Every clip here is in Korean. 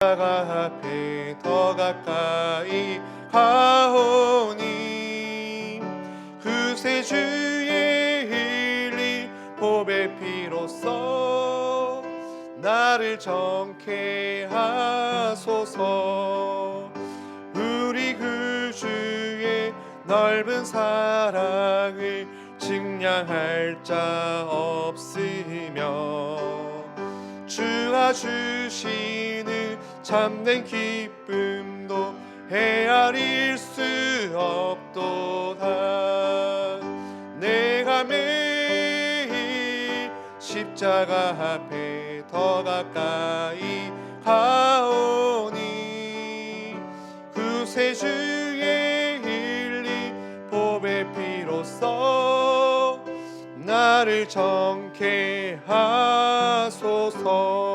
십자가 앞에 더 가까이 가오니 그새 주의 흘린 보배 피로써 나를 정케 하소서. 우리 그 주의 넓은 사랑을 측량할 자 없으며 주가 주시는 참된 기쁨도 헤아릴 수 없도다. 내가 매일 십자가 앞에 더 가까이 가오니 그새 주의 흘린 보배 피로써 나를 정케 하소서.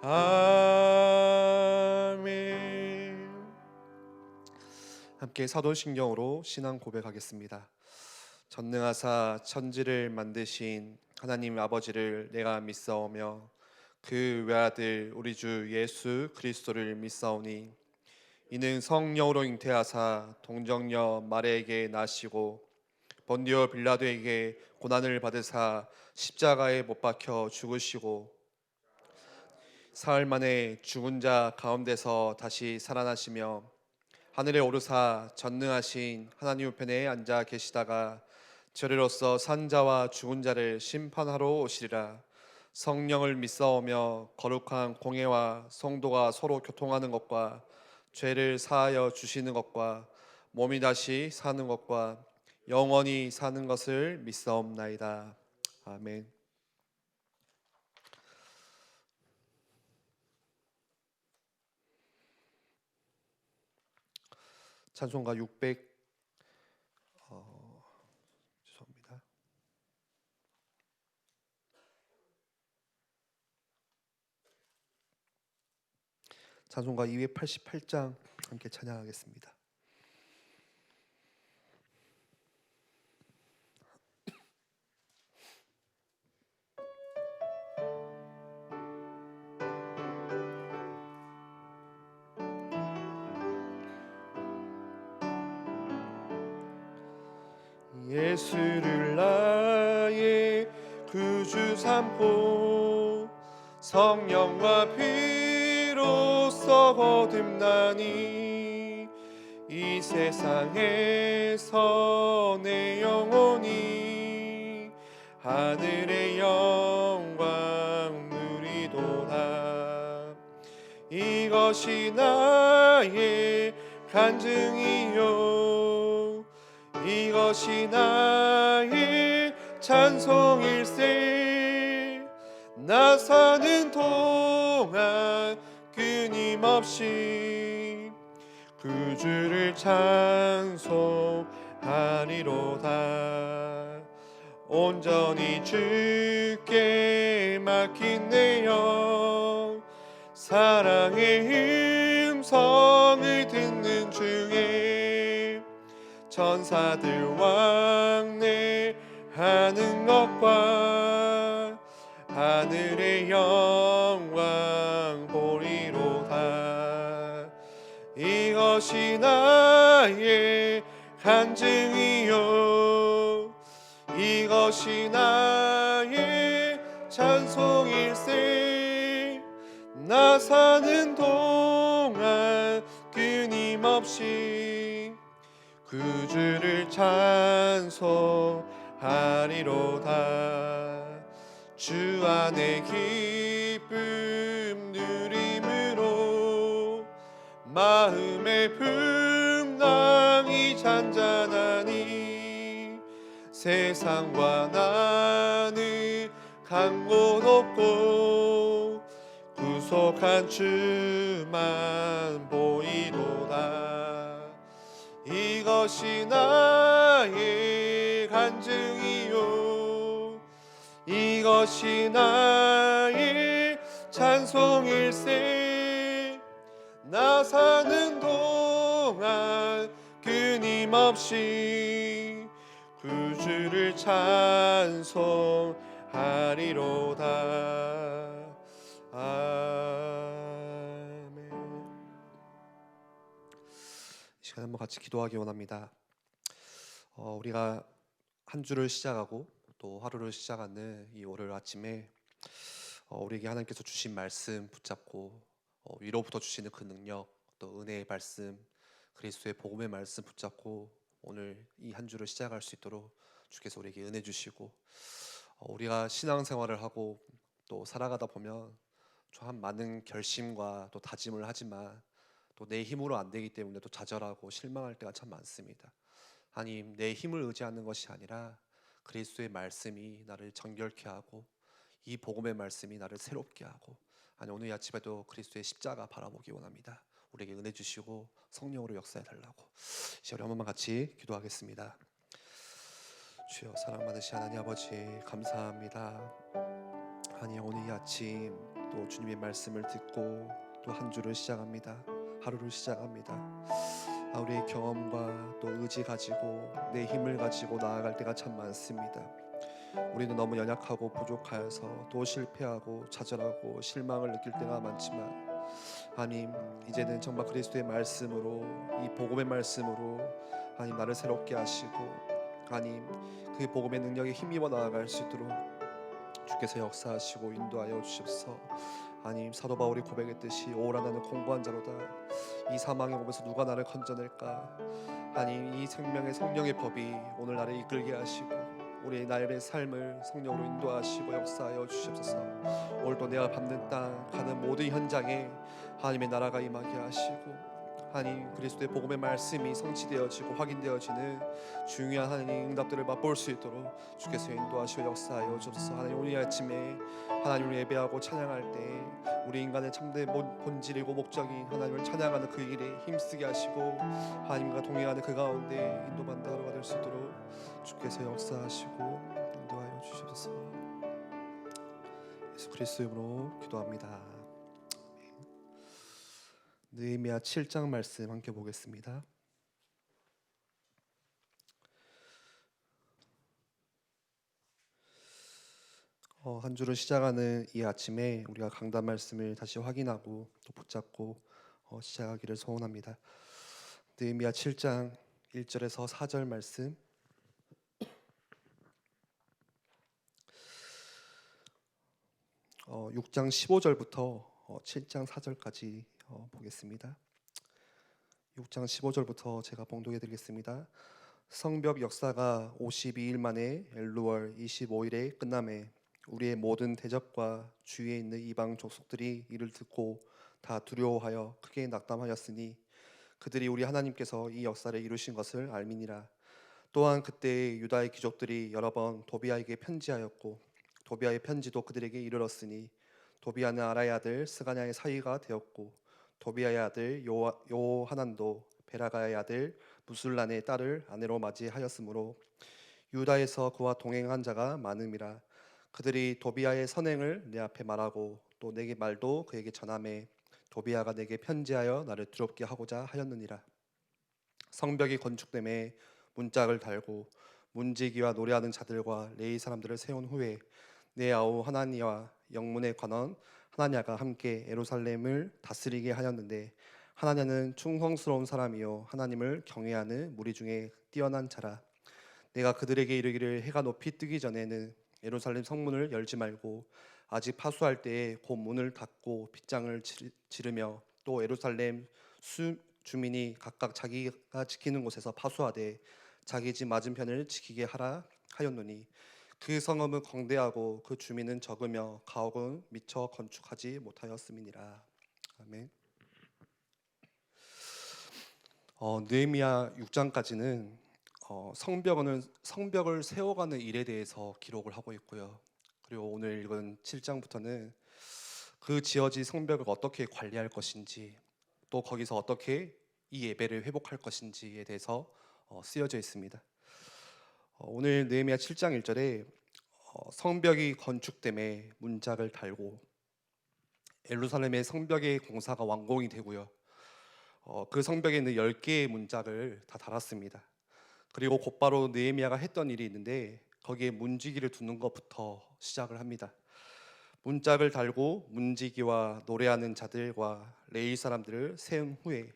아멘. 함께 사도신경으로 신앙 고백하겠습니다. 전능하사 천지를 만드신 하나님 아버지를 내가 믿사오며 그 외아들 우리 주 예수 그리스도를 믿사오니 이는 성령으로 잉태하사 동정녀 마리아에게 나시고 본디오 빌라도에게 고난을 받으사 십자가에 못 박혀 죽으시고 사흘 만에 죽은 자 가운데서 다시 살아나시며 하늘에 오르사 전능하신 하나님 우편에 앉아 계시다가 저리로서 산 자와 죽은 자를 심판하러 오시리라. 성령을 믿사오며 거룩한 공회와 성도가 서로 교통하는 것과 죄를 사하여 주시는 것과 몸이 다시 사는 것과 영원히 사는 것을 믿사옵나이다. 아멘. 찬송가 600 죄송합니다. 찬송가 288장 함께 찬양하겠습니다. 예수를 나의 구주 삼고 성령과 피로써 거듭나니 이 세상에서 내 영혼이 하늘의 영광 누리도다. 이것이 나의 간증이요 이것이 나의 찬송일세. 나 사는 동안 끊임없이 그 주를 찬송하리로다. 온전히 주께 맡긴 내 영 사랑의 음성을 듣는 중에 천사들 왕래하는 것과 하늘의 영광 보리로다. 이것이 나의 간증이요 이것이 나의 찬송일세. 나 사는 동안 끊임없이 그 주를 찬송하리로다. 주 안에 기쁨 누림으로 마음의 풍랑이 잔잔하니 세상과 나는 간 곳 없고 구속한 주만 보이도다. 이것이 나의 간증이요 이것이 나의 찬송일세. 나 사는 동안 끊임없이 그 주를 찬송하리로다. 아멘. 시간 한번 같이 기도하기 원합니다. 우리가 한 주를 시작하고 또 하루를 시작하는 이 월요일 아침에 우리에게 하나님께서 주신 말씀 붙잡고 위로부터 주시는 그 능력, 또 은혜의 말씀, 그리스도의 복음의 말씀 붙잡고 오늘 이 한 주를 시작할 수 있도록 주께서 우리에게 은혜 주시고, 우리가 신앙생활을 하고 또 살아가다 보면 참 많은 결심과 또 다짐을 하지만 또 내 힘으로 안 되기 때문에 또 좌절하고 실망할 때가 참 많습니다. 하나님, 내 힘을 의지하는 것이 아니라 그리스도의 말씀이 나를 정결케 하고 이 복음의 말씀이 나를 새롭게 하고, 아니 오늘 이 아침에도 그리스도의 십자가 바라보기 원합니다. 우리에게 은혜 주시고 성령으로 역사해 달라고. 이제 우리 한 번만 같이 기도하겠습니다. 주여, 사랑 많으신 하나님 아버지, 감사합니다. 하나님, 오늘 이 아침 또 주님의 말씀을 듣고 또 한 주를 시작합니다. 하루를 시작합니다. 우리의 경험과 또 의지 가지고 내 힘을 가지고 나아갈 때가 참 많습니다. 우리는 너무 연약하고 부족하여서 또 실패하고 좌절하고 실망을 느낄 때가 많지만, 하나님, 이제는 정말 그리스도의 말씀으로, 이 복음의 말씀으로 하나님 나를 새롭게 하시고, 하나님 그 복음의 능력에 힘입어 나아갈 수 있도록 주께서 역사하시고 인도하여 주십시오. 하나님, 사도 바울이 고백했듯이 오라 나는 공고한 자로다. 이 사망의 몸에서 누가 나를 건져낼까. 하나님, 이 생명의 성령의 법이 오늘 나를 이끌게 하시고 우리의 나의 삶을 성령으로 인도하시고 역사하여 주시옵소서. 오늘도 내가 밟는 땅 가는 모든 현장에 하나님의 나라가 임하게 하시고, 하나님 그리스도의 복음의 말씀이 성취되어지고 확인되어지는 중요한 하나님의 응답들을 맛볼 수 있도록 주께서 인도하시고 역사하여 주옵소서. 하나님, 오늘 아침에 하나님을 예배하고 찬양할 때 우리 인간의 참된 본질이고 목적인 하나님을 찬양하는 그 일에 힘쓰게 하시고 하나님과 동행하는 그 가운데 인도받는 하루가 될 수 있도록 주께서 역사하시고 인도하여 주시옵소서. 예수 그리스도의 이름으로 기도합니다. 느헤미야 7장 말씀 함께 보겠습니다. 한 주를 시작하는 이 아침에 우리가 강단 말씀을 다시 확인하고 또 붙잡고 시작하기를 소원합니다. 느헤미야 7장 1절에서 4절 말씀, 6장 15절부터 7장 4절까지 보겠습니다. 6장 15절부터 제가 봉독해 드리겠습니다. 성벽 역사가 52일 만에 엘루월 25일에 끝남에 우리의 모든 대적과 주위에 있는 이방 족속들이 이를 듣고 다 두려워하여 크게 낙담하였으니 그들이 우리 하나님께서 이 역사를 이루신 것을 알미니라. 또한 그때 유다의 귀족들이 여러 번 도비아에게 편지하였고 도비아의 편지도 그들에게 이르렀으니 도비아는 아라의 아들 스가냐의 사위가 되었고 도비아의 아들 요하난도 베라가의 아들 무술란의 딸을 아내로 맞이하였으므로 유다에서 그와 동행한 자가 많음이라. 그들이 도비아의 선행을 내 앞에 말하고 또 내게 말도 그에게 전하매 도비아가 내게 편지하여 나를 두렵게 하고자 하였느니라. 성벽이 건축됨에 문짝을 달고 문지기와 노래하는 자들과 레위 사람들을 세운 후에 내 아우 하나니와 영문의 관원 하나냐가 함께 예루살렘을 다스리게 하였는데, 하나냐는 충성스러운 사람이요 하나님을 경외하는 무리 중에 뛰어난 자라. 내가 그들에게 이르기를 해가 높이 뜨기 전에는 예루살렘 성문을 열지 말고 아직 파수할 때에 곧 문을 닫고 빗장을 지르며 또 예루살렘 주민이 각각 자기가 지키는 곳에서 파수하되 자기 집 맞은편을 지키게 하라 하였노니 그 성읍은 광대하고 그 주민은 적으며 가옥은 미처 건축하지 못하였음이니라. 아멘. 느헤미야 6장까지는 성벽을 세워가는 일에 대해서 기록을 하고 있고요. 그리고 오늘 읽은 7장부터는 그 지어진 성벽을 어떻게 관리할 것인지, 또 거기서 어떻게 이 예배를 회복할 것인지에 대해서 쓰여져 있습니다. 오늘 느헤미야 7장 1절에 성벽이 건축됨에 문짝을 달고 예루살렘의 성벽의 공사가 완공이 되고요. 그 성벽에 있는 10개의 문짝을 다 달았습니다. 그리고 곧바로 느헤미야가 했던 일이 있는데 거기에 문지기를 두는 것부터 시작을 합니다. 문짝을 달고 문지기와 노래하는 자들과 레위 사람들을 세운 후에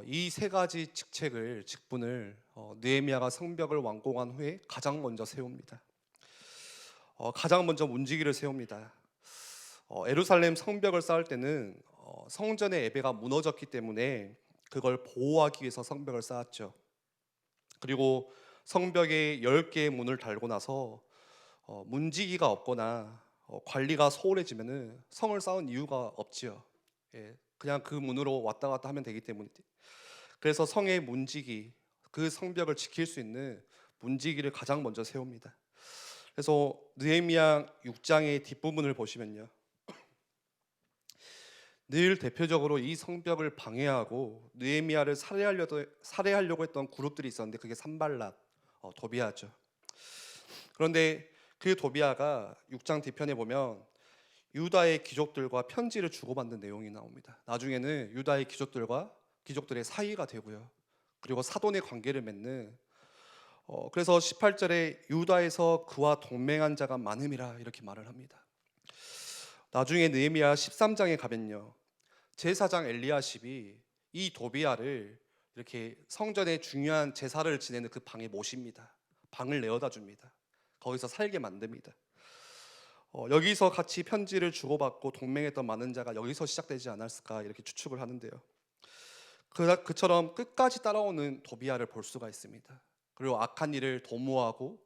이 세 가지 직분을 느헤미야가 성벽을 완공한 후에 가장 먼저 세웁니다. 가장 먼저 문지기를 세웁니다. 예루살렘 성벽을 쌓을 때는 성전의 예배가 무너졌기 때문에 그걸 보호하기 위해서 성벽을 쌓았죠. 그리고 성벽에 10개의 문을 달고 나서 문지기가 없거나 관리가 소홀해지면은 성을 쌓은 이유가 없지요. 예, 그냥 그 문으로 왔다 갔다 하면 되기 때문이지. 그래서 성의 문지기, 그 성벽을 지킬 수 있는 문지기를 가장 먼저 세웁니다. 그래서 느헤미야 6장의 뒷부분을 보시면요, 늘 대표적으로 이 성벽을 방해하고 느헤미야를 살해하려고 했던 그룹들이 있었는데 그게 산발랏, 도비아죠. 그런데 그 도비아가 6장 뒤편에 보면 유다의 귀족들과 편지를 주고받는 내용이 나옵니다. 나중에는 유다의 귀족들의 사이가 되고요, 그리고 사돈의 관계를 맺는, 그래서 18절에 유다에서 그와 동맹한 자가 많음이라 이렇게 말을 합니다. 나중에 느헤미야 13장에 가면요, 제사장 엘리야십이 이 도비아를 이렇게 성전의 중요한 제사를 지내는 그 방에 모십니다. 방을 내어다 줍니다. 거기서 살게 만듭니다. 여기서 같이 편지를 주고받고 동맹했던 많은 자가 여기서 시작되지 않았을까 이렇게 추측을 하는데요, 그처럼 끝까지 따라오는 도비아를 볼 수가 있습니다. 그리고 악한 일을 도모하고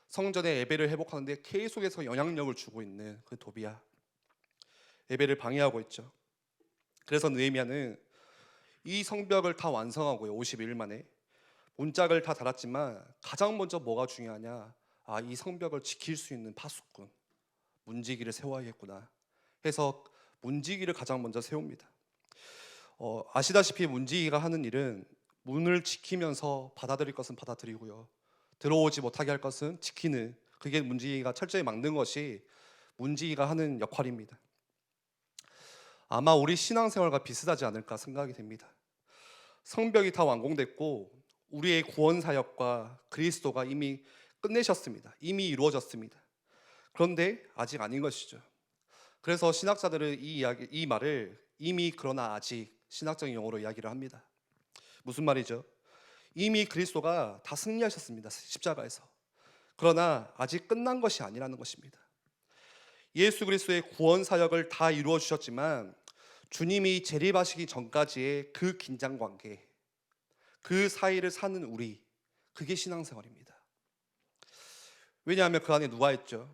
성전의 예배를 회복하는데 계속해서 영향력을 주고 있는 그 도비아, 예배를 방해하고 있죠. 그래서 느헤미야는 이 성벽을 다 완성하고요, 51일 만에 문짝을 다 달았지만 가장 먼저 뭐가 중요하냐, 이 성벽을 지킬 수 있는 파수꾼, 문지기를 세워야겠구나 해서 문지기를 가장 먼저 세웁니다. 아시다시피 문지기가 하는 일은 문을 지키면서 받아들일 것은 받아들이고요, 들어오지 못하게 할 것은 지키는, 그게 문지기가 철저히 막는 것이 문지기가 하는 역할입니다. 아마 우리 신앙생활과 비슷하지 않을까 생각이 됩니다. 성벽이 다 완공됐고 우리의 구원 사역과 그리스도가 이미 끝내셨습니다. 이미 이루어졌습니다. 그런데 아직 아닌 것이죠. 그래서 신학자들은 이 말을 이미 그러나 아직, 신학적인 용어로 이야기를 합니다. 무슨 말이죠? 이미 그리스도가 다 승리하셨습니다, 십자가에서. 그러나 아직 끝난 것이 아니라는 것입니다. 예수 그리스도의 구원 사역을 다 이루어 주셨지만 주님이 재림하시기 전까지의 그 긴장 관계, 그 사이를 사는 우리, 그게 신앙생활입니다. 왜냐하면 그 안에 누가 있죠?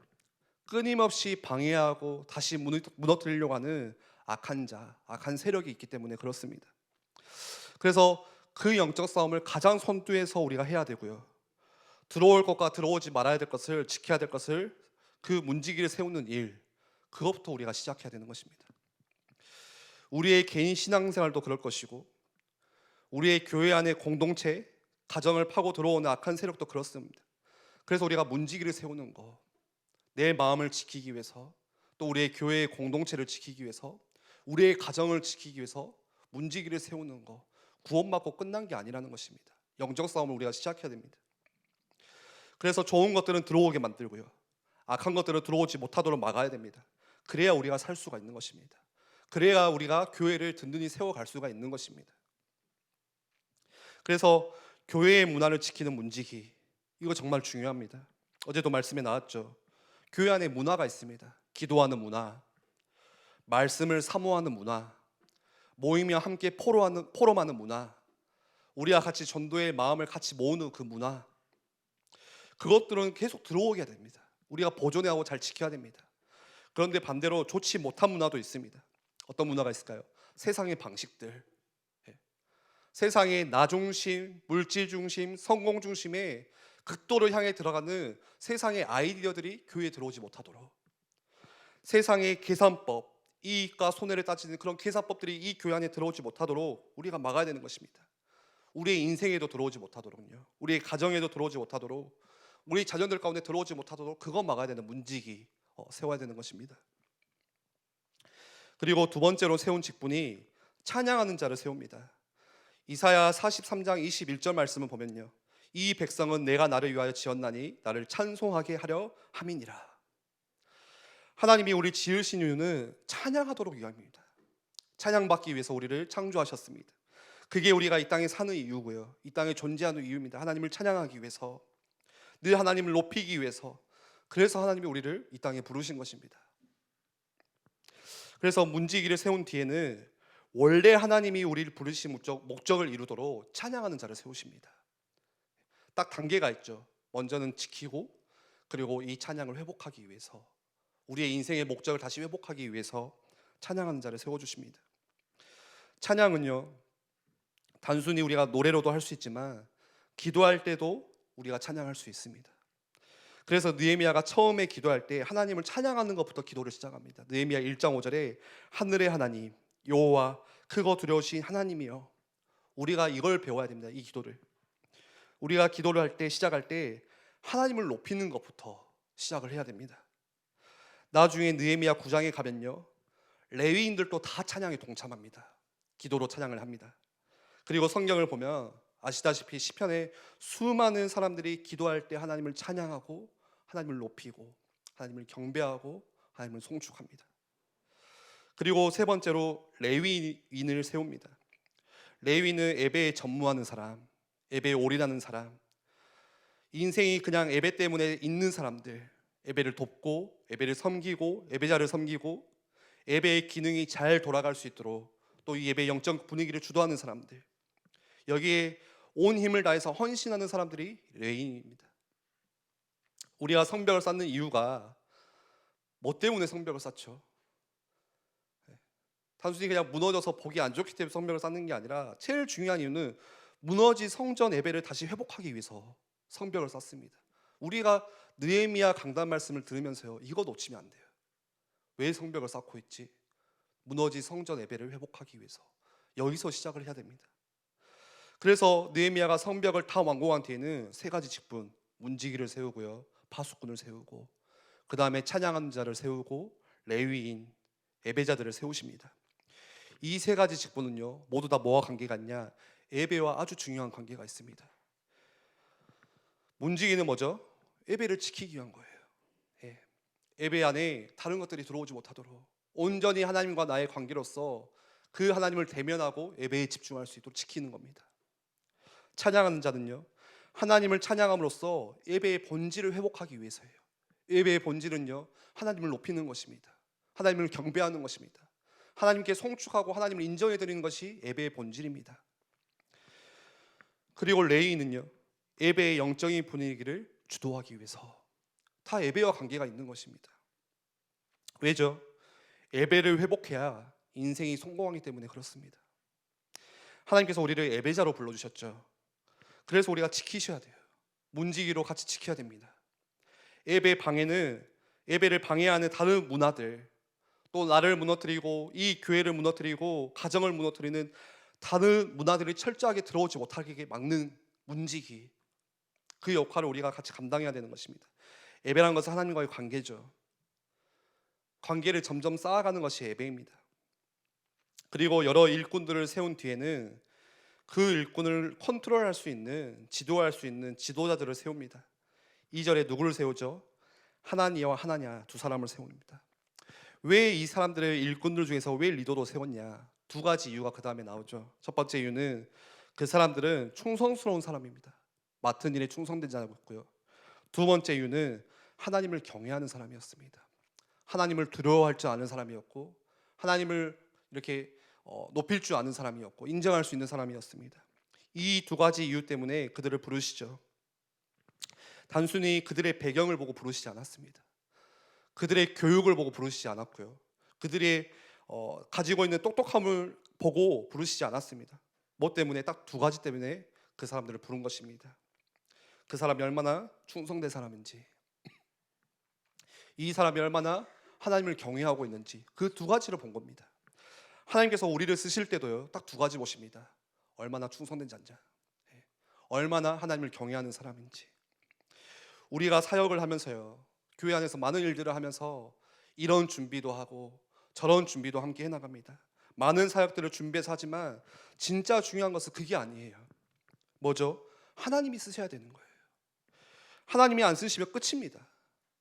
끊임없이 방해하고 다시 무너뜨리려고 하는 악한 자, 악한 세력이 있기 때문에 그렇습니다. 그래서 그 영적 싸움을 가장 선두에서 우리가 해야 되고요, 들어올 것과 들어오지 말아야 될 것을, 지켜야 될 것을, 그 문지기를 세우는 일, 그것부터 우리가 시작해야 되는 것입니다. 우리의 개인 신앙생활도 그럴 것이고 우리의 교회 안의 공동체, 가정을 파고 들어오는 악한 세력도 그렇습니다. 그래서 우리가 문지기를 세우는 거, 내 마음을 지키기 위해서, 또 우리의 교회의 공동체를 지키기 위해서, 우리의 가정을 지키기 위해서 문지기를 세우는 거, 구원받고 끝난 게 아니라는 것입니다. 영적 싸움을 우리가 시작해야 됩니다. 그래서 좋은 것들은 들어오게 만들고요, 악한 것들은 들어오지 못하도록 막아야 됩니다. 그래야 우리가 살 수가 있는 것입니다. 그래야 우리가 교회를 든든히 세워갈 수가 있는 것입니다. 그래서 교회의 문화를 지키는 문지기, 이거 정말 중요합니다. 어제도 말씀에 나왔죠. 교회 안에 문화가 있습니다. 기도하는 문화, 말씀을 사모하는 문화, 모이며 함께 포럼하는 문화, 우리와 같이 전도의 마음을 같이 모으는 그 문화, 그것들은 계속 들어오게 됩니다. 우리가 보존하고 잘 지켜야 됩니다. 그런데 반대로 좋지 못한 문화도 있습니다. 어떤 문화가 있을까요? 세상의 방식들, 세상의 나 중심, 물질 중심, 성공 중심의 극도를 향해 들어가는 세상의 아이디어들이 교회에 들어오지 못하도록, 세상의 계산법, 이익과 손해를 따지는 그런 계산법들이 이 교회 안에 들어오지 못하도록 우리가 막아야 되는 것입니다. 우리의 인생에도 들어오지 못하도록요, 우리의 가정에도 들어오지 못하도록, 우리 자녀들 가운데 들어오지 못하도록 그것 막아야 되는 문지기 세워야 되는 것입니다. 그리고 두 번째로 세운 직분이 찬양하는 자를 세웁니다. 이사야 43장 21절 말씀을 보면요, 이 백성은 내가 나를 위하여 지었나니 나를 찬송하게 하려 함이니라. 하나님이 우리 지으신 이유는 찬양하도록 위함입니다. 찬양받기 위해서 우리를 창조하셨습니다. 그게 우리가 이 땅에 사는 이유고요. 이 땅에 존재하는 이유입니다. 하나님을 찬양하기 위해서, 늘 하나님을 높이기 위해서. 그래서 하나님이 우리를 이 땅에 부르신 것입니다. 그래서 문지기를 세운 뒤에는 원래 하나님이 우리를 부르신 목적을 이루도록 찬양하는 자를 세우십니다. 딱 단계가 있죠. 먼저는 지키고, 그리고 이 찬양을 회복하기 위해서, 우리의 인생의 목적을 다시 회복하기 위해서 찬양하는 자를 세워주십니다. 찬양은요, 단순히 우리가 노래로도 할 수 있지만 기도할 때도 우리가 찬양할 수 있습니다. 그래서 느헤미야가 처음에 기도할 때 하나님을 찬양하는 것부터 기도를 시작합니다. 느헤미야 1장 5절에 하늘의 하나님 여호와 크고 두려우신 하나님이여. 우리가 이걸 배워야 됩니다. 이 기도를. 우리가 기도를 할 때, 시작할 때 하나님을 높이는 것부터 시작을 해야 됩니다. 나중에 느헤미야 9장에 가면요, 레위인들도 다 찬양에 동참합니다. 기도로 찬양을 합니다. 그리고 성경을 보면 아시다시피 시편에 수많은 사람들이 기도할 때 하나님을 찬양하고, 하나님을 높이고, 하나님을 경배하고, 하나님을 송축합니다. 그리고 세 번째로 레위인을 세웁니다. 레위인은 예배에 전무하는 사람, 예배에 올인하는 사람, 인생이 그냥 예배 때문에 있는 사람들, 예배를 돕고, 예배를 섬기고, 예배자를 섬기고, 예배의 기능이 잘 돌아갈 수 있도록 또 이 예배의 영적 분위기를 주도하는 사람들, 여기에 온 힘을 다해서 헌신하는 사람들이 레위인입니다. 우리가 성벽을 쌓는 이유가 뭐 때문에 성벽을 쌓죠? 단순히 그냥 무너져서 보기 안 좋기 때문에 성벽을 쌓는 게 아니라 제일 중요한 이유는 무너진 성전 예배를 다시 회복하기 위해서 성벽을 쌓습니다. 우리가 느헤미야 강단 말씀을 들으면서요, 이거 놓치면 안 돼요. 왜 성벽을 쌓고 있지? 무너진 성전 예배를 회복하기 위해서. 여기서 시작을 해야 됩니다. 그래서 느헤미야가 성벽을 다 완공한 뒤에는 세 가지 직분, 문지기를 세우고요, 파수꾼을 세우고, 그 다음에 찬양하는 자를 세우고, 레위인, 예배자들을 세우십니다. 이 세 가지 직분은요, 모두 다 뭐와 관계가 있냐? 예배와 아주 중요한 관계가 있습니다. 문지기는 뭐죠? 예배를 지키기 위한 거예요. 예배 안에 다른 것들이 들어오지 못하도록 온전히 하나님과 나의 관계로서 그 하나님을 대면하고 예배에 집중할 수 있도록 지키는 겁니다. 찬양하는 자는요, 하나님을 찬양함으로써 예배의 본질을 회복하기 위해서예요. 예배의 본질은요, 하나님을 높이는 것입니다. 하나님을 경배하는 것입니다. 하나님께 송축하고 하나님을 인정해 드리는 것이 예배의 본질입니다. 그리고 레위인은요, 예배의 영적인 분위기를 주도하기 위해서, 다 예배와 관계가 있는 것입니다. 왜죠? 예배를 회복해야 인생이 성공하기 때문에 그렇습니다. 하나님께서 우리를 예배자로 불러주셨죠. 그래서 우리가 지키셔야 돼요. 문지기로 같이 지켜야 됩니다. 예배 방해는, 예배를 방해하는 다른 문화들, 또 나를 무너뜨리고 이 교회를 무너뜨리고 가정을 무너뜨리는 다른 문화들이 철저하게 들어오지 못하게 막는 문지기, 그 역할을 우리가 같이 감당해야 되는 것입니다. 예배라는 것은 하나님과의 관계죠. 관계를 점점 쌓아가는 것이 예배입니다. 그리고 여러 일꾼들을 세운 뒤에는 그 일꾼을 컨트롤할 수 있는, 지도할 수 있는 지도자들을 세웁니다. 2절에 누구를 세우죠? 하나니아와 하나냐, 두 사람을 세웁니다. 왜 이 사람들의 일꾼들 중에서 왜 리더로 세웠냐? 두 가지 이유가 그 다음에 나오죠. 첫 번째 이유는 그 사람들은 충성스러운 사람입니다. 맡은 일에 충성된 자였고요. 두 번째 이유는 하나님을 경외하는 사람이었습니다. 하나님을 두려워할 줄 아는 사람이었고, 하나님을 이렇게 높일 줄 아는 사람이었고, 인정할 수 있는 사람이었습니다. 이 두 가지 이유 때문에 그들을 부르시죠. 단순히 그들의 배경을 보고 부르시지 않았습니다. 그들의 교육을 보고 부르시지 않았고요, 그들의 가지고 있는 똑똑함을 보고 부르시지 않았습니다. 뭐 때문에? 딱 두 가지 때문에 그 사람들을 부른 것입니다. 그 사람이 얼마나 충성된 사람인지, 이 사람이 얼마나 하나님을 경외하고 있는지, 그 두 가지를 본 겁니다. 하나님께서 우리를 쓰실 때도요, 딱 두 가지 보십니다. 얼마나 충성된 자인지, 얼마나 하나님을 경외하는 사람인지. 우리가 사역을 하면서요, 교회 안에서 많은 일들을 하면서 이런 준비도 하고 저런 준비도 함께 해나갑니다. 많은 사역들을 준비해서 하지만 진짜 중요한 것은 그게 아니에요. 뭐죠? 하나님이 쓰셔야 되는 거예요. 하나님이 안 쓰시면 끝입니다.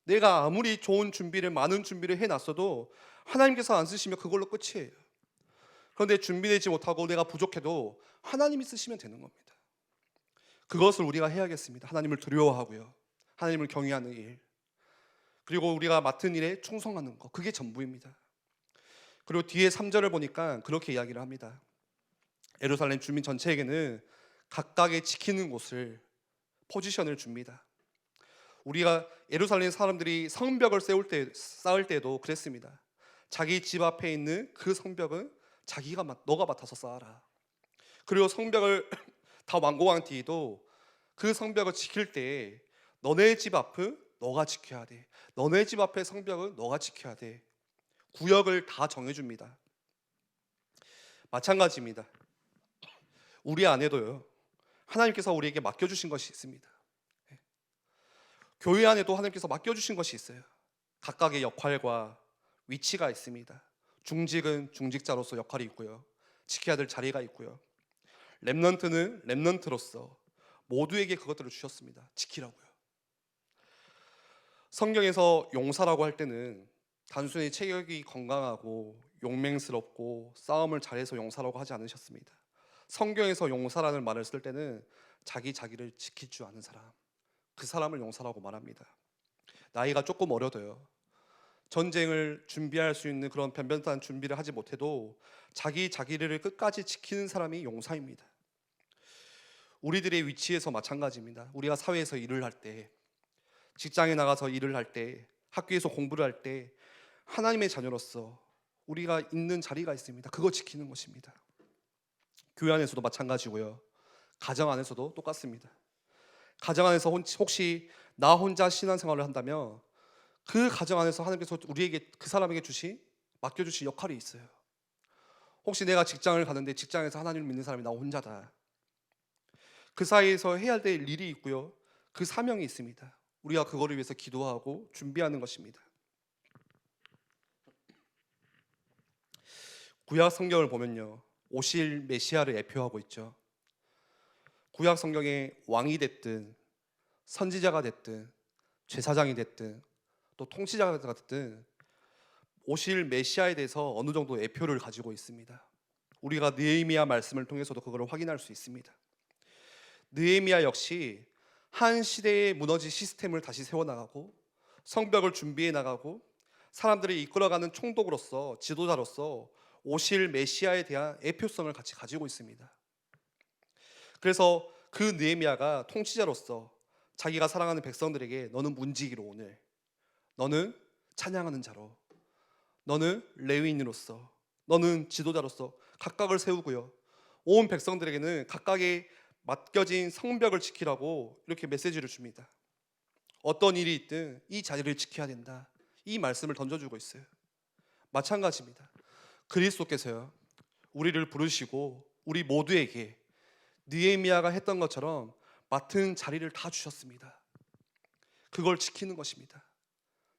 내가 아무리 좋은 준비를, 많은 준비를 해놨어도 하나님께서 안 쓰시면 그걸로 끝이에요. 그런데 준비되지 못하고 내가 부족해도 하나님이 쓰시면 되는 겁니다. 그것을 우리가 해야겠습니다. 하나님을 두려워하고요, 하나님을 경외하는 일, 그리고 우리가 맡은 일에 충성하는 것, 그게 전부입니다. 그리고 뒤에 3절을 보니까 그렇게 이야기를 합니다. 예루살렘 주민 전체에게는 각각의 지키는 곳을, 포지션을 줍니다. 우리가 예루살렘 사람들이 성벽을 쌓을 때도 그랬습니다. 자기 집 앞에 있는 그 성벽은 너가 맡아서 쌓아라. 그리고 성벽을 다 완공한 뒤에도 그 성벽을 지킬 때 너네 집 앞은 너가 지켜야 돼. 너네 집 앞의 성벽은 너가 지켜야 돼. 구역을 다 정해줍니다. 마찬가지입니다. 우리 안에도요, 하나님께서 우리에게 맡겨주신 것이 있습니다. 교회 안에도 하나님께서 맡겨주신 것이 있어요. 각각의 역할과 위치가 있습니다. 중직은 중직자로서 역할이 있고요, 지켜야 될 자리가 있고요, 렘넌트는 렘넌트로서 모두에게 그것들을 주셨습니다. 지키라고요. 성경에서 용사라고 할 때는 단순히 체격이 건강하고 용맹스럽고 싸움을 잘해서 용사라고 하지 않으셨습니다. 성경에서 용사라는 말을 쓸 때는 자기를 지킬 줄 아는 사람, 그 사람을 용사라고 말합니다. 나이가 조금 어려도요, 전쟁을 준비할 수 있는 그런 변변한 준비를 하지 못해도 자기를 끝까지 지키는 사람이 용사입니다. 우리들의 위치에서 마찬가지입니다. 우리가 사회에서 일을 할 때, 직장에 나가서 일을 할 때, 학교에서 공부를 할 때 하나님의 자녀로서 우리가 있는 자리가 있습니다. 그거 지키는 것입니다. 교회 안에서도 마찬가지고요, 가정 안에서도 똑같습니다. 가정 안에서 혹시 나 혼자 신앙생활을 한다면 그 가정 안에서 하나님께서 우리에게, 그 사람에게 맡겨주신 역할이 있어요. 혹시 내가 직장을 가는데 직장에서 하나님을 믿는 사람이 나 혼자다, 그 사이에서 해야 될 일이 있고요, 그 사명이 있습니다. 우리가 그거를 위해서 기도하고 준비하는 것입니다. 구약 성경을 보면요, 오실 메시아를 예표하고 있죠. 구약 성경에 왕이 됐든 선지자가 됐든 제사장이 됐든 또 통치자가 됐든 오실 메시아에 대해서 어느 정도 예표를 가지고 있습니다. 우리가 느헤미야 말씀을 통해서도 그걸 확인할 수 있습니다. 느헤미야 역시 한 시대의 무너진 시스템을 다시 세워나가고 성벽을 준비해 나가고 사람들을 이끌어가는 총독으로서, 지도자로서 오실 메시아에 대한 예표성을 같이 가지고 있습니다. 그래서 그 느헤미야가 통치자로서 자기가 사랑하는 백성들에게 너는 문지기로, 오늘 너는 찬양하는 자로, 너는 레위인으로서, 너는 지도자로서 각각을 세우고요, 온 백성들에게는 각각의 맡겨진 성벽을 지키라고 이렇게 메시지를 줍니다. 어떤 일이 있든 이 자리를 지켜야 된다, 이 말씀을 던져주고 있어요. 마찬가지입니다. 그리스도께서요, 우리를 부르시고 우리 모두에게 느헤미야가 했던 것처럼 맡은 자리를 다 주셨습니다. 그걸 지키는 것입니다.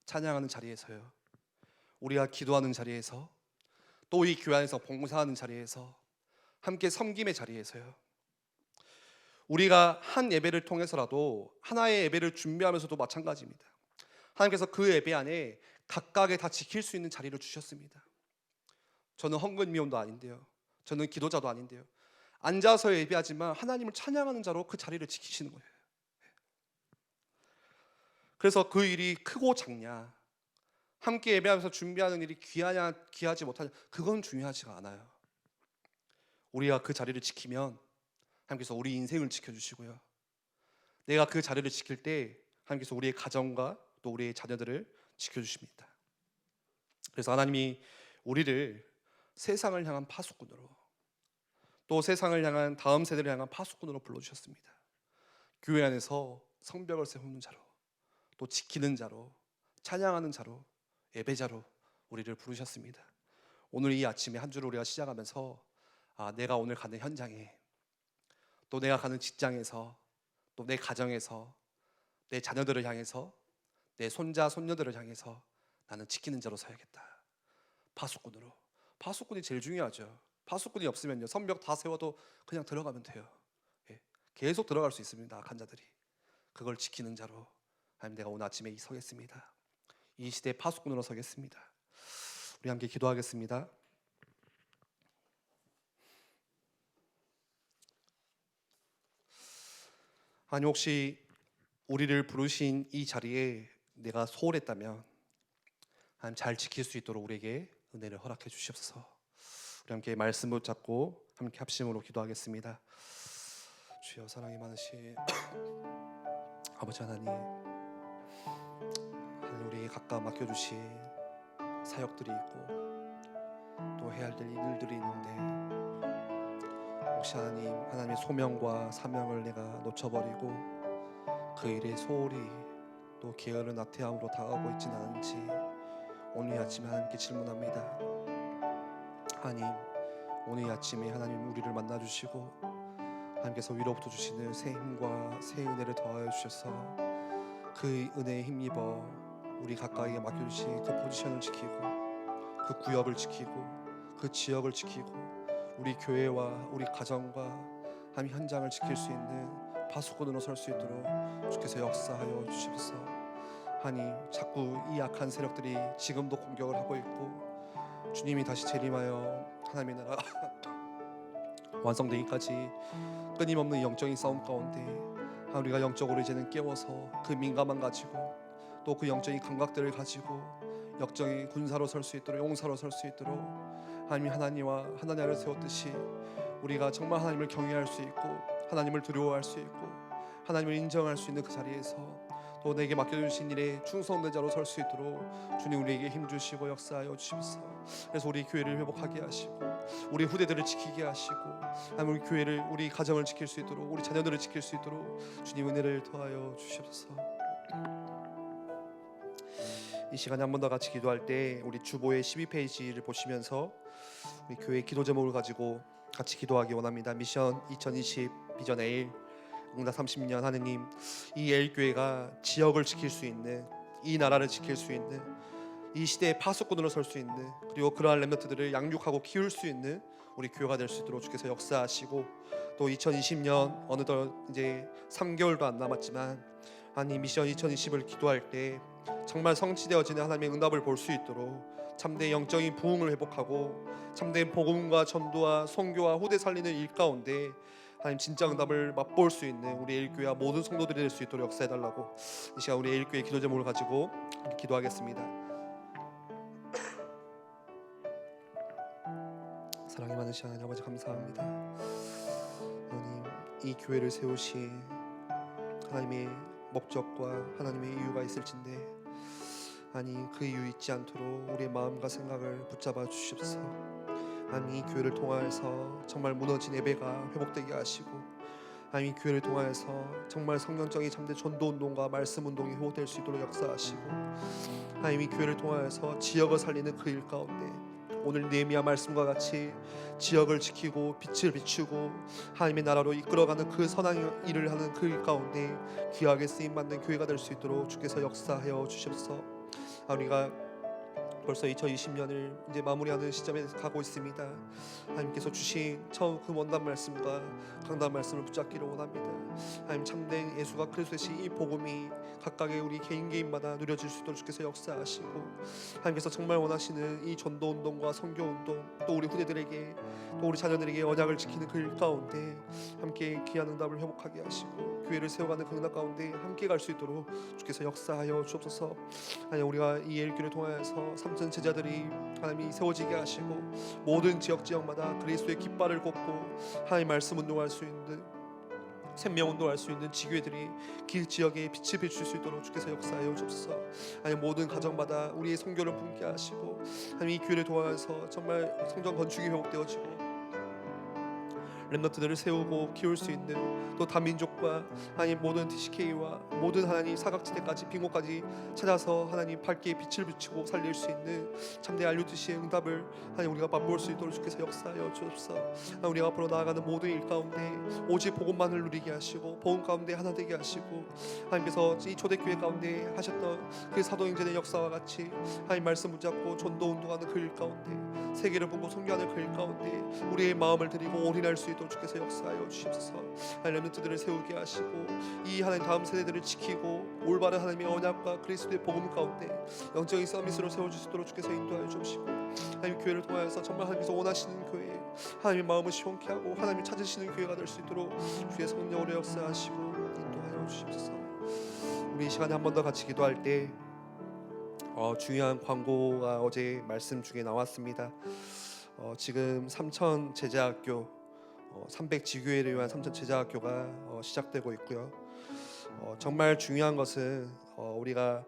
찬양하는 자리에서요, 우리가 기도하는 자리에서, 또 이 교회 안에서 봉사하는 자리에서, 함께 섬김의 자리에서요, 우리가 한 예배를 통해서라도, 하나의 예배를 준비하면서도 마찬가지입니다. 하나님께서 그 예배 안에 각각의 다 지킬 수 있는 자리를 주셨습니다. 저는 헌금미원도 아닌데요, 저는 기도자도 아닌데요, 앉아서 예배하지만 하나님을 찬양하는 자로 그 자리를 지키시는 거예요. 그래서 그 일이 크고 작냐, 함께 예배하면서 준비하는 일이 귀하냐 귀하지 못하냐, 그건 중요하지가 않아요. 우리가 그 자리를 지키면 하나님께서 우리 인생을 지켜주시고요, 내가 그 자리를 지킬 때 하나님께서 우리의 가정과 또 우리의 자녀들을 지켜주십니다. 그래서 하나님이 우리를 세상을 향한 파수꾼으로, 또 세상을 향한 다음 세대를 향한 파수꾼으로 불러주셨습니다. 교회 안에서 성벽을 세우는 자로, 또 지키는 자로, 찬양하는 자로, 예배자로 우리를 부르셨습니다. 오늘 이 아침에 한 주를 우리가 시작하면서 내가 오늘 가는 현장에, 또 내가 가는 직장에서, 또 내 가정에서, 내 자녀들을 향해서, 내 손자 손녀들을 향해서 나는 지키는 자로 서야겠다. 파수꾼으로. 파수꾼이 제일 중요하죠. 파수꾼이 없으면요, 성벽 다 세워도 그냥 들어가면 돼요. 계속 들어갈 수 있습니다. 악한 자들이. 그걸 지키는 자로 하나님, 내가 오늘 아침에 서겠습니다. 이 시대의 파수꾼으로 서겠습니다. 우리 함께 기도하겠습니다. 아니 혹시 우리를 부르신 이 자리에 내가 소홀했다면 하나님 잘 지킬 수 있도록 우리에게 은혜를 허락해 주시옵소서. 우리 함께 말씀 붙잡고 함께 합심으로 기도하겠습니다. 주여 사랑이 많으신 아버지 하나님, 우리에게 각각 맡겨주신 사역들이 있고 또 해야 될 일들이 있는데 혹시 하나님의 소명과 사명을 내가 놓쳐버리고 그 일에 소홀히 또 게으른 나태함으로 다가오고 있지는 않은지 오늘 아침에 하나님께 질문합니다. 하나님, 오늘 아침에 하나님 우리를 만나주시고 하나님께서 위로부터 주시는 새 힘과 새 은혜를 더하여 주셔서 그 은혜에 힘입어 우리 각각에게 맡겨주신 그 포지션을 지키고 그 구역을 지키고 그 지역을 지키고 우리 교회와 우리 가정과 하나님 현장을 지킬 수 있는 파수꾼으로 설 수 있도록 주께서 역사하여 주시옵소서. 하나님, 자꾸 이 악한 세력들이 지금도 공격을 하고 있고 주님이 다시 재림하여 하나님의 나라 완성되기까지 끊임없는 영적인 싸움 가운데 우리가 영적으로 이제는 깨워서 그 민감함 가지고 또 그 영적인 감각들을 가지고 역적인 군사로 설 수 있도록, 용사로 설 수 있도록 하나님과 하나님을 세웠듯이 우리가 정말 하나님을 경외할 수 있고 하나님을 두려워할 수 있고 하나님을 인정할 수 있는 그 자리에서 또 내게 맡겨주신 일에 충성된 자로 설 수 있도록 주님 우리에게 힘주시고 역사하여 주시옵소서. 그래서 우리 교회를 회복하게 하시고 우리 후대들을 지키게 하시고 우리 교회를, 우리 가정을 지킬 수 있도록, 우리 자녀들을 지킬 수 있도록 주님 은혜를 더하여 주시옵소서. 이 시간에 한 번 더 같이 기도할 때 우리 주보의 12페이지를 보시면서 우리 교회 기도 제목을 가지고 같이 기도하기 원합니다. 미션 2020 비전 A 응답 30년. 하느님, 이 L교회가 지역을 지킬 수 있는, 이 나라를 지킬 수 있는, 이 시대의 파수꾼으로 설 수 있는, 그리고 그러한 렘넌트들을 양육하고 키울 수 있는 우리 교회가 될 수 있도록 주께서 역사하시고 또 2020년 어느덧 이제 3개월도 안 남았지만 하나님 미션 2020을 기도할 때 정말 성취되어지는 하나님의 응답을 볼 수 있도록 참된 영적인 부흥을 회복하고 참된 복음과 전도와 선교와 후대 살리는 일 가운데 하나님 진짜 응답을 맛볼 수 있는 우리 일교회와 모든 성도들이 될 수 있도록 역사해달라고 이 시간 우리 일교회 기도 제목을 가지고 기도하겠습니다. 사랑이 많으신 하나님 아버지 감사합니다. 하나님, 이 교회를 세우신 하나님의 목적과 하나님의 이유가 있을진데 아니 그 이유 잊지 않도록 우리의 마음과 생각을 붙잡아 주시옵소서. 하나님, 이 교회를 통하여서 정말 무너진 예배가 회복되게 하시고 하나님, 이 교회를 통하여서 정말 성경적인 참된 전도운동과 말씀운동이 회복될 수 있도록 역사하시고 하나님, 이 교회를 통하여서 지역을 살리는 그 일 가운데 오늘 느헤미야 말씀과 같이 지역을 지키고 빛을 비추고 하나님의 나라로 이끌어가는 그 선한 일을 하는 그 일 가운데 귀하게 쓰임받는 교회가 될 수 있도록 주께서 역사하여 주시옵소서. 우리가 벌써 2020년을 이제 마무리하는 시점에 가고 있습니다. 하나님께서 주신 처음 그 원단 말씀과 강단 말씀을 붙잡기를 원합니다. 하나님, 참된 예수가 그리스도의 이 복음이 각각의 우리 개인마다 누려질 수 있도록 주께서 역사하시고 하나님께서 정말 원하시는 이 전도운동과 선교운동 또 우리 후대들에게 또 우리 자녀들에게 언약을 지키는 그 일 가운데 함께 귀한 응답을 회복하게 하시고 교회를 세워가는 그 응답 가운데 함께 갈 수 있도록 주께서 역사하여 주옵소서. 하나님, 우리가 이 예일교를 통하여서 삼천 제자들이 하나님이 세워지게 하시고 모든 지역마다 그리스도의 깃발을 꽂고 하나님 말씀 운동할 수 있는 생명 운동할 수 있는 지교회들이 그 지역에 빛을 비출 수 있도록 주께서 역사하여 주옵소서. 하나님, 모든 가정마다 우리의 선교를 품게 하시고 하나님, 이 교회를 통하여서 정말 성전 건축이 회복되어지고 렘넌트들을 세우고 키울 수 있는 또 다민족과 하나님 모든 TCK와 모든 하나님 사각지대까지 빈곳까지 찾아서 하나님 밝게 빛을 비추고 살릴 수 있는 참된 알류듯이 응답을 하나님 우리가 맛볼 수 있도록 주께서 역사하여 주옵소서. 우리가 앞으로 나아가는 모든 일 가운데 오직 복음만을 누리게 하시고 복음 가운데 하나 되게 하시고 하나님께서 이 초대교회 가운데 하셨던 그 사도행전의 역사와 같이 하나님 말씀 붙잡고 전도 운동하는 그 일 가운데 세계를 보고 선교하는 그 일 가운데 우리의 마음을 드리고 올인할 수 있도록 주께서 역사하여 주시옵소서. 하나님, 렘넌트들을 세우게 하시고 이 하나님 다음 세대들을 지키고 올바른 하나님의 언약과 그리스도의 복음 가운데 영적인 서밋으로 세워주시도록 주께서 인도하여 주시고 하나님, 교회를 통하여서 정말 하나님께서 원하시는 교회 하나님의 마음을 시원케 하고 하나님이 찾으시는 교회가 될 수 있도록 주의 성령으로 역사하시고 인도하여 역사하여 주시옵소서. 우리 이 시간에 한 번 더 같이 기도할 때 중요한 광고가 어제 말씀 중에 나왔습니다. 지금 삼천 제자학교 300 지교회를 위한 삼천 제자학교가 시작되고 있고요. 정말 중요한 것은 우리가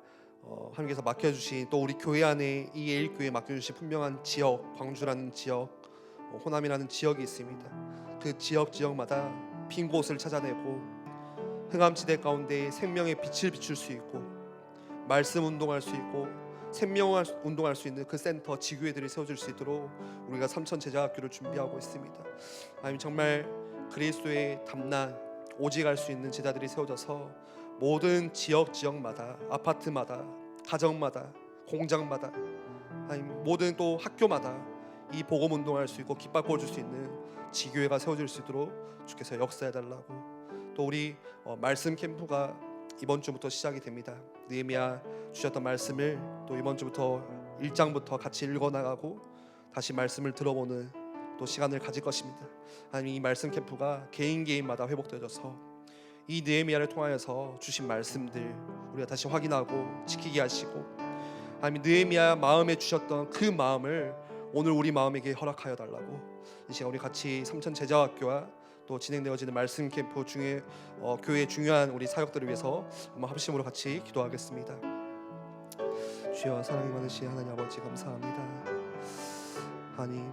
하나님께서 맡겨주신, 또 우리 교회 안에 이 예일교회에 맡겨주신 분명한 지역, 광주라는 지역, 호남이라는 지역이 있습니다. 그 지역마다 빈 곳을 찾아내고 흑암지대 가운데 생명의 빛을 비출 수 있고 말씀 운동할 수 있고 생명 운동할 수 있는 그 센터, 지교회들이 세워질 수 있도록 우리가 삼천 제자학교를 준비하고 있습니다. 아니면 정말 그리스도의 담난 오직할 수 있는 제자들이 세워져서 모든 지역마다, 아파트마다, 가정마다, 공장마다, 아니면 모든 또 학교마다 이 복음 운동할 수 있고 깃발 꽂을 수 있는 지교회가 세워질 수 있도록 주께서 역사해달라고. 또 우리 말씀 캠프가 이번 주부터 시작이 됩니다. 느헤미야 주셨던 말씀을 또 이번 주부터 1장부터 같이 읽어나가고 다시 말씀을 들어보는 또 시간을 가질 것입니다. 아니면 이 말씀 캠프가 개인마다 회복되어져서 이 느헤미야를 통하여서 주신 말씀들 우리가 다시 확인하고 지키게 하시고, 아니면 느헤미야 마음에 주셨던 그 마음을 오늘 우리 마음에게 허락하여 달라고. 이 시간 우리 같이 삼천 제자학교와 또 진행되어지는 말씀 캠프 중에 교회의 중요한 우리 사역들을 위해서 한번 합심으로 같이 기도하겠습니다. 주여, 사랑이 많으신 하나님 아버지, 감사합니다. 하나님,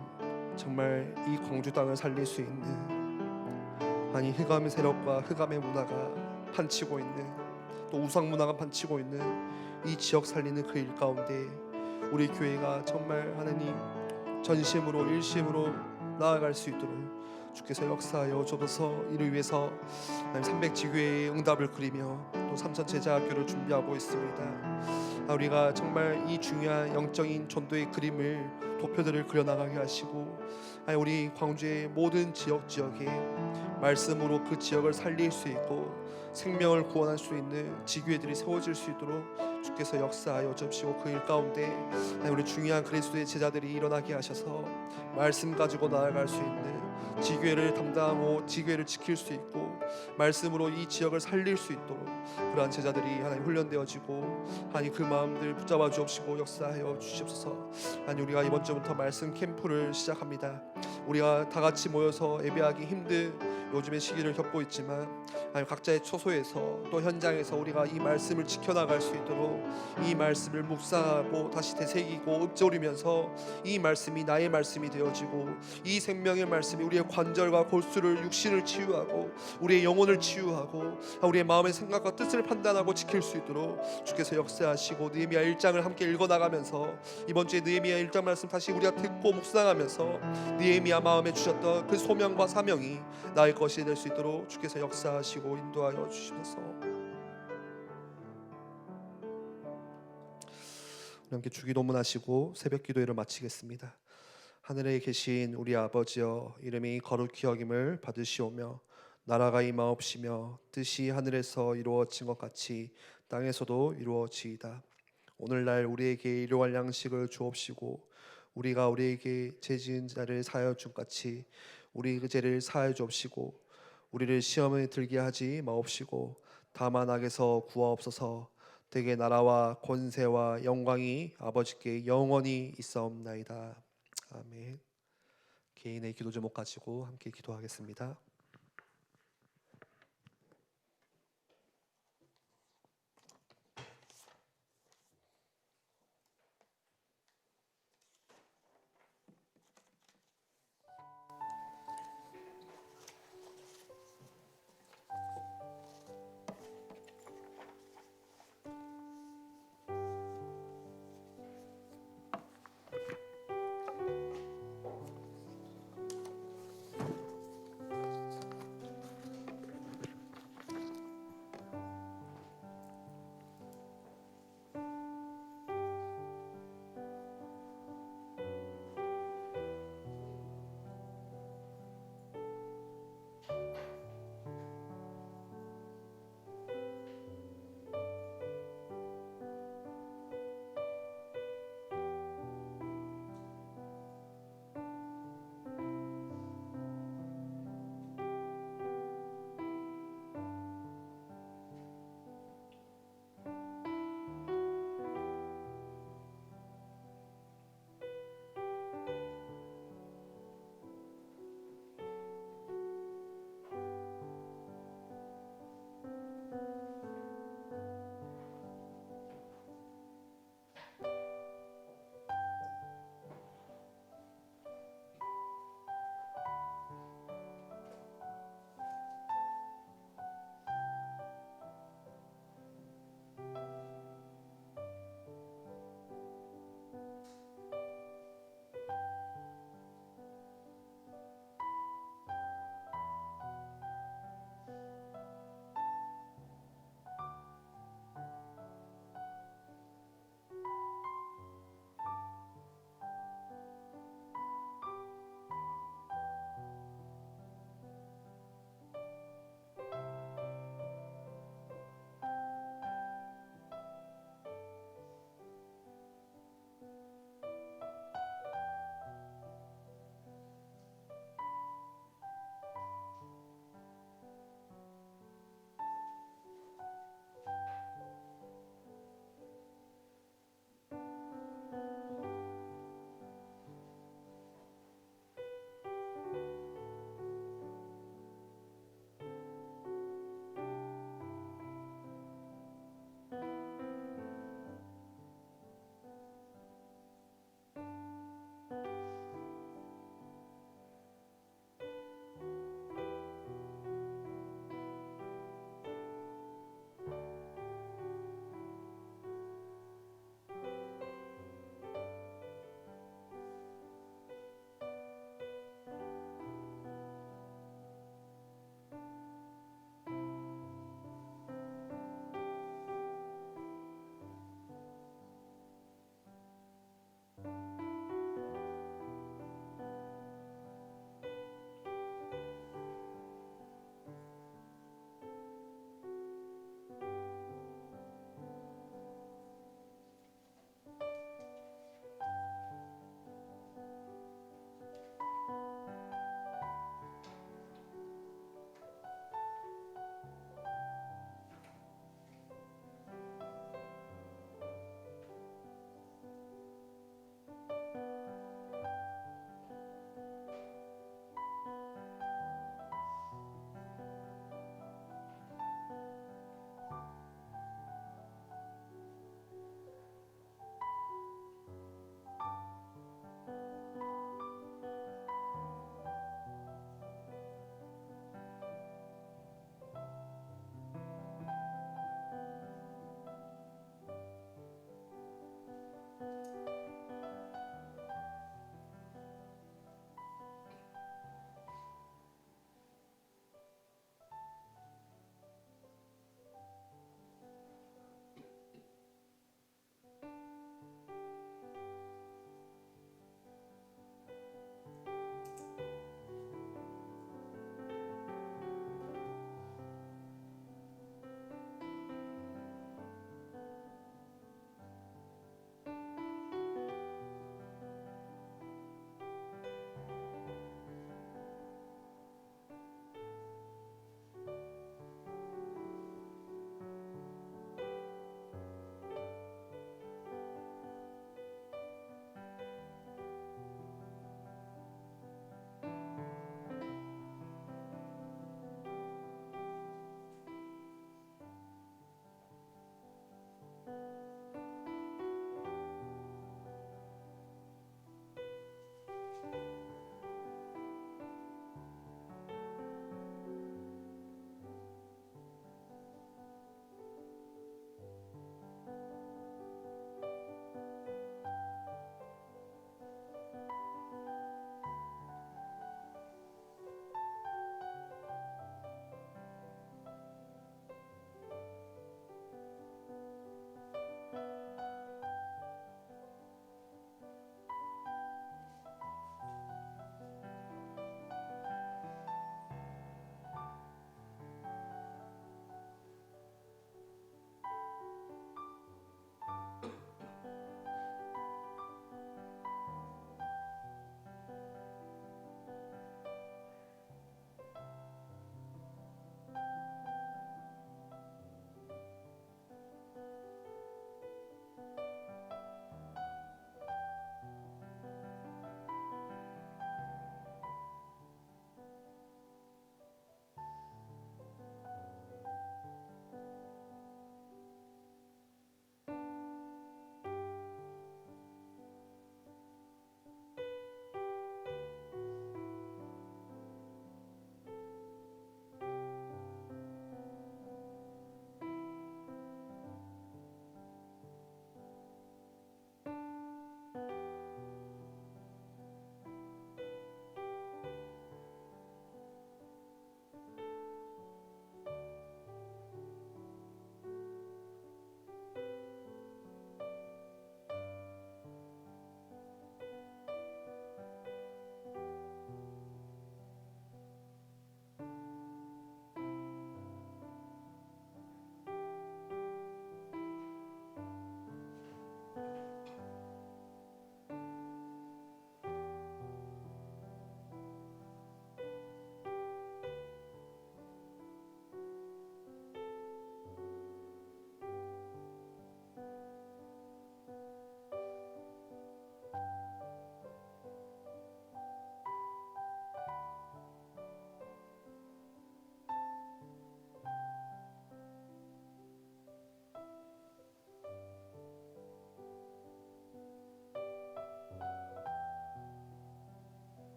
정말 이 광주 땅을 살릴 수 있는, 아니 흑암의 세력과 흑암의 문화가 판치고 있는, 또 우상 문화가 판치고 있는 이 지역 살리는 그 일 가운데 우리 교회가 정말 하나님 전심으로 일심으로 나아갈 수 있도록 주께서 역사하여 주옵소서. 이를 위해서 300 지교회의 응답을 그리며 또 삼천 제자학교를 준비하고 있습니다. 우리가 정말 이 중요한 영적인 전도의 그림을, 도표들을 그려나가게 하시고, 우리 광주의 모든 지역에 말씀으로 그 지역을 살릴 수 있고 생명을 구원할 수 있는 지교회들이 세워질 수 있도록 주께서 역사하여 주시고, 그 일 가운데 우리 중요한 그리스도의 제자들이 일어나게 하셔서 말씀 가지고 나아갈 수 있는 지교회를 담당하고 지교회를 지킬 수 있고 말씀으로 이 지역을 살릴 수 있도록 그러한 제자들이 하나님 훈련되어지고, 하나님 그 마음들 붙잡아 주옵시고 역사하여 주시옵소서. 하나님, 우리가 이번 주부터 말씀 캠프를 시작합니다. 우리가 다 같이 모여서 예배하기 힘든 요즘의 시기를 겪고 있지만 각자의 처소에서 또 현장에서 우리가 이 말씀을 지켜나갈 수 있도록 이 말씀을 묵상하고 다시 되새기고 읊조리면서 이 말씀이 나의 말씀이 되어지고 이 생명의 말씀이 우리의 관절과 골수를, 육신을 치유하고 우리의 영혼을 치유하고 우리의 마음의 생각과 뜻을 판단하고 지킬 수 있도록 주께서 역사하시고, 느헤미야 1장을 함께 읽어나가면서 이번 주에 느헤미야 1장 말씀 다시 우리가 듣고 묵상하면서 느헤미야 마음에 주셨던 그 소명과 사명이 나의 것이 될 수 있도록 주께서 역사하시고 인도하여 주시옵소서. 함께 주기도문하시고 새벽 기도회를 마치겠습니다. 하늘에 계신 우리 아버지여, 이름이 거룩히 여김을 받으시오며 나라가 임하옵시며 뜻이 하늘에서 이루어진 것 같이 땅에서도 이루어지이다. 오늘날 우리에게 일용할 양식을 주옵시고 우리가 우리에게 죄 지은 자를 사하여 준 같이 우리 그 죄를 사하여 주옵시고 우리를 시험에 들게 하지 마옵시고 다만 악에서 구하옵소서. 대개 나라와 권세와 영광이 아버지께 영원히 있사옵나이다. 아멘. 개인의 기도 제목 가지고 함께 기도하겠습니다.